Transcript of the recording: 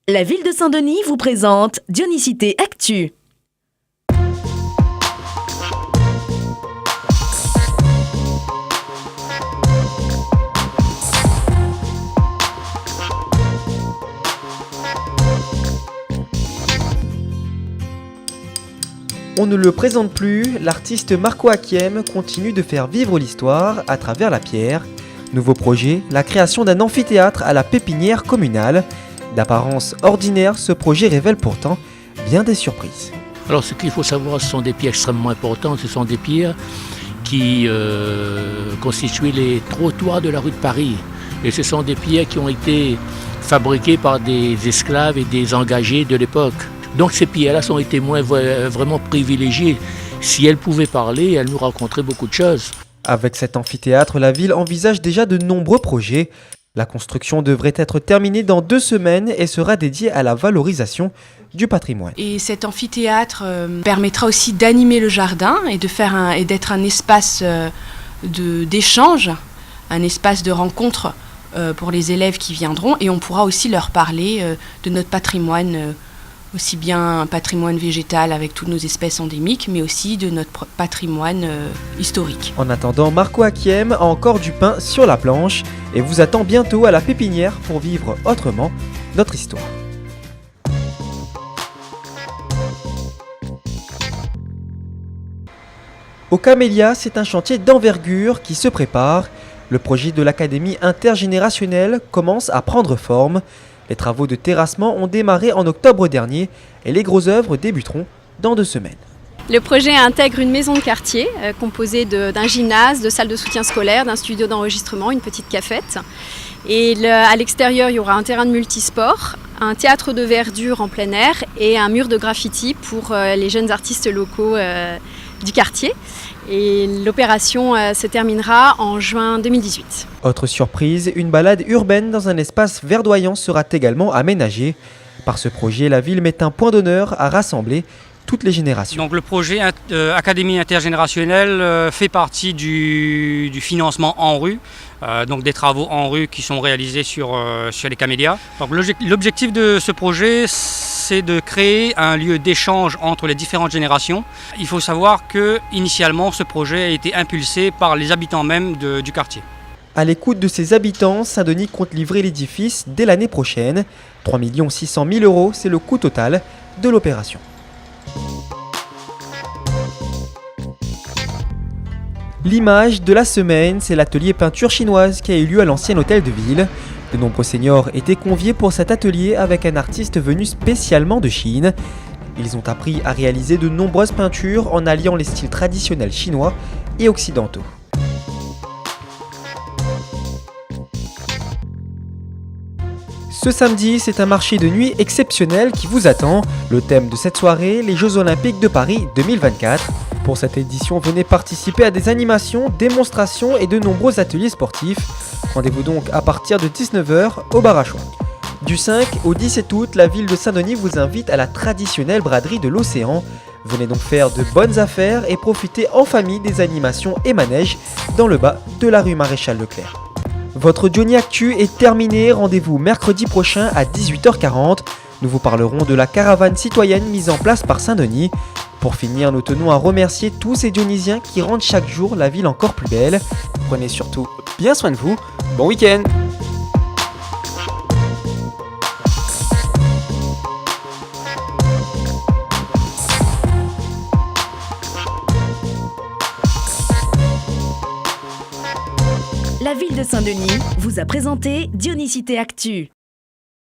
La ville de Saint-Denis vous présente Dionysité Actu. On ne le présente plus, l'artiste Marco Hakiem continue de faire vivre l'histoire à travers la pierre. Nouveau projet, la création d'un amphithéâtre à la pépinière communale. D'apparence ordinaire, ce projet révèle pourtant bien des surprises. Alors ce qu'il faut savoir, ce sont des pierres extrêmement importantes, ce sont des pierres qui constituaient les trottoirs de la rue de Paris. Et ce sont des pierres qui ont été fabriquées par des esclaves et des engagés de l'époque. Donc ces pierres-là sont des témoins vraiment privilégiés. Si elles pouvaient parler, elles nous raconteraient beaucoup de choses. Avec cet amphithéâtre, la ville envisage déjà de nombreux projets. La construction devrait être terminée dans 2 semaines et sera dédiée à la valorisation du patrimoine. Et cet amphithéâtre permettra aussi d'animer le jardin et d'être un espace d'échange, un espace de rencontre pour les élèves qui viendront. Et on pourra aussi leur parler de notre patrimoine, aussi bien un patrimoine végétal avec toutes nos espèces endémiques, mais aussi de notre patrimoine historique. En attendant, Marco Hakiem a encore du pain sur la planche et vous attend bientôt à la pépinière pour vivre autrement notre histoire. Au Camélia, c'est un chantier d'envergure qui se prépare. Le projet de l'académie intergénérationnelle commence à prendre forme. Les travaux de terrassement ont démarré en octobre dernier et les grosses œuvres débuteront dans 2 semaines. Le projet intègre une maison de quartier composée d'un gymnase, de salles de soutien scolaire, d'un studio d'enregistrement, une petite cafette. Et à l'extérieur, il y aura un terrain de multisport, un théâtre de verdure en plein air et un mur de graffiti pour les jeunes artistes locaux du quartier. Et l'opération se terminera en juin 2018. Autre surprise, une balade urbaine dans un espace verdoyant sera également aménagée. Par ce projet, la ville met un point d'honneur à rassembler toutes les générations. Donc le projet Académie intergénérationnelle fait partie du financement en rue, donc des travaux en rue qui sont réalisés sur les camélias. Donc l'objectif de ce projet, c'est de créer un lieu d'échange entre les différentes générations. Il faut savoir que initialement ce projet a été impulsé par les habitants même du quartier. À l'écoute de ses habitants, Saint-Denis compte livrer l'édifice dès l'année prochaine. 3 600 000 €, c'est le coût total de l'opération. L'image de la semaine, c'est l'atelier peinture chinoise qui a eu lieu à l'ancien hôtel de ville. De nombreux seniors étaient conviés pour cet atelier avec un artiste venu spécialement de Chine. Ils ont appris à réaliser de nombreuses peintures en alliant les styles traditionnels chinois et occidentaux. Ce samedi, c'est un marché de nuit exceptionnel qui vous attend. Le thème de cette soirée, les Jeux Olympiques de Paris 2024. Pour cette édition, venez participer à des animations, démonstrations et de nombreux ateliers sportifs. Rendez-vous donc à partir de 19 h au bar à choix. Du 5 au 17 août, la ville de Saint-Denis vous invite à la traditionnelle braderie de l'Océan. Venez donc faire de bonnes affaires et profiter en famille des animations et manèges dans le bas de la rue Maréchal Leclerc. Votre Diony Actu est terminé, rendez-vous mercredi prochain à 18 h 40. Nous vous parlerons de la caravane citoyenne mise en place par Saint-Denis. Pour finir, nous tenons à remercier tous ces Dionysiens qui rendent chaque jour la ville encore plus belle. Prenez surtout bien soin de vous. Bon week-end! La ville de Saint-Denis vous a présenté Dionysité Actu.